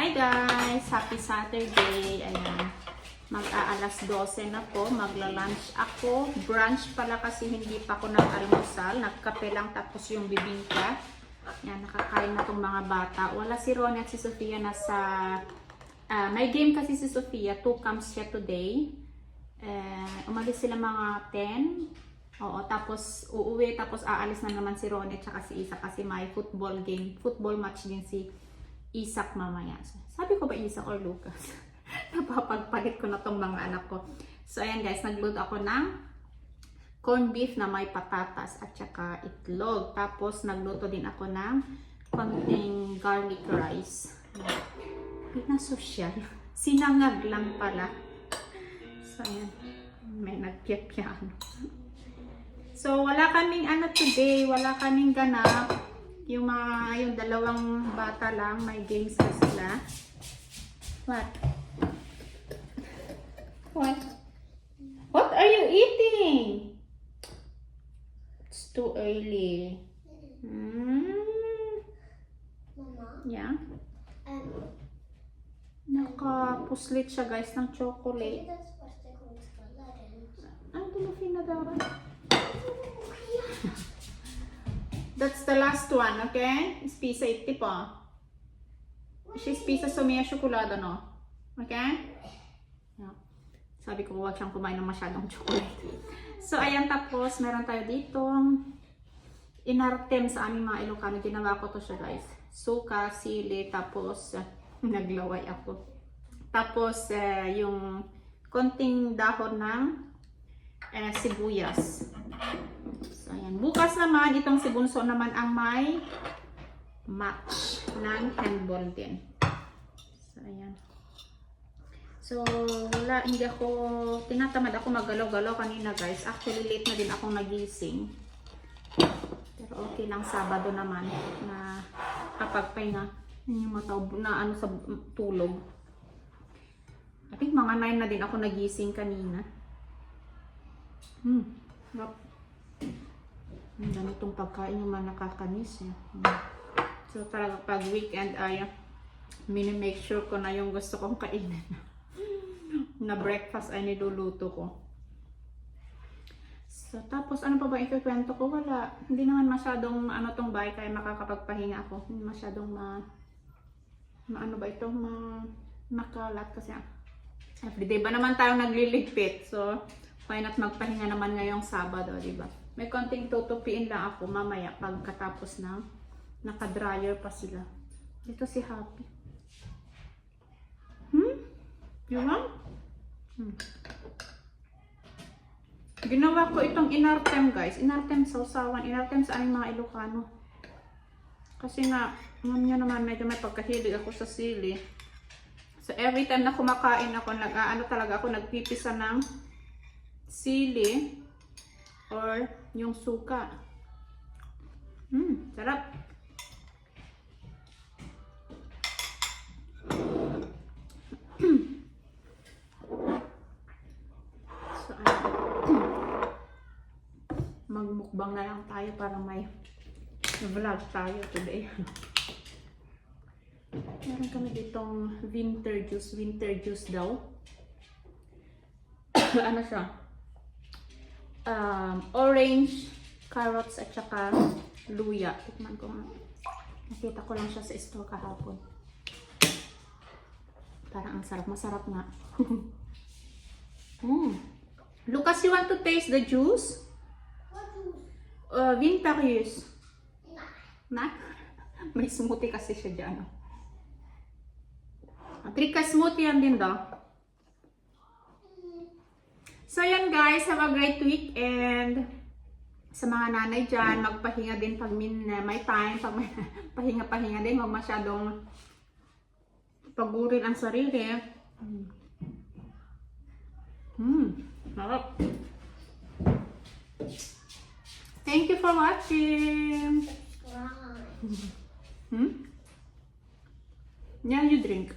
Hi guys! Happy Saturday! Ayan. Mag-aalas 12 na po. Magla-lunch ako. Brunch pala kasi hindi pa ako nag-almusal. Nagkape lang tapos yung bibingka. Ayan, nakakain na tong mga bata. Wala si Ronnie at si Sofia nasa... may game kasi si Sofia. 2 camps siya today. Umalis sila mga 10. Oo, tapos uuwi. Tapos aalis na naman si Ronnie at si Isa kasi may football game. Football match din si Isak mamaya. Sabi ko ba Isak or Lucas? Napapagpalit ko na tong mga anak ko. So ayan guys, nagluto ako ng corned beef na may patatas at saka itlog. Tapos nagluto din ako ng konting garlic rice. Pinasosyal. Sinangag lang pala. So ayan, may nagpiat-piano. So wala kaming ano today, wala kaming ganap. Yung dalawang bata lang, may games na sila. What? What? What are you eating? It's too early. Mama? Yeah? Nakapuslit siya guys ng chocolate. Ano ito finadawan? That's the last one, okay? Spisa iti po. She's pisa sumia chocolate, no? Okay? Yeah. Sabi ko, huwag siyang kumain ng masyadong chocolate. So, ayan, tapos, meron tayo dito inartem sa aming mga Ilocano. Ginawa ko to siya, guys. Suka, sili, tapos, naglaway ako. Tapos, yung konting dahon ng sibuyas. So, ayan. Bukas naman, itong si Bunso naman ang may match ng handball din. So, ayan. So, wala, hindi ako, tinatamad ako maggalaw-galaw kanina guys. Actually, late na din akong nagising. Pero okay lang, Sabado naman na kapagpahinga. Yung matawag na ano sa tulog. I think mga 9 na din ako nagising kanina. Ang ganitong pagkain yung mga nakakanis. So talaga pag weekend ay mini-make sure ko na yung gusto kong kainin. Na breakfast ay niluluto ko. So tapos ano pa ba ikikwento ko? Wala. Hindi naman masyadong ano tong bahay kaya makakapagpahinga ako. Hindi masyadong makalat kasi everyday ba naman tayo nagliligpit. So why not magpahinga naman ngayong Sabado, di ba? May konting tutupiin lang ako mamaya pagkatapos ng naka-dryer pa sila. Dito si Happy. You want? Ginawa ko itong inartem guys. Inartem sa usawan. Inartem sa aming mga Ilocano. Kasi nga, alam nyo naman medyo may pagkahilig ako sa sili. So every time na kumakain ako, talaga ako nagpipisa ng sili or yung suka. Sarap. So, magmukbang na lang tayo para may vlog tayo today. Meron kami ditong winter juice daw. Ano siya? Orange, carrots at saka luya. Tikman ko nga. Nakita ko lang siya sa store kahapon. Parang ang sarap. Masarap nga. Lucas, you want to taste the juice? What juice? Vintage. Na? May smoothie kasi siya dyan. Trika smoothie yan din daw. So yan guys, have a great week and sa mga nanay dyan, magpahinga din pag may time, pag may pahinga-pahinga din, huwag masyadong pagurin ang sarili. Harap. Thank you for watching. Now you drink.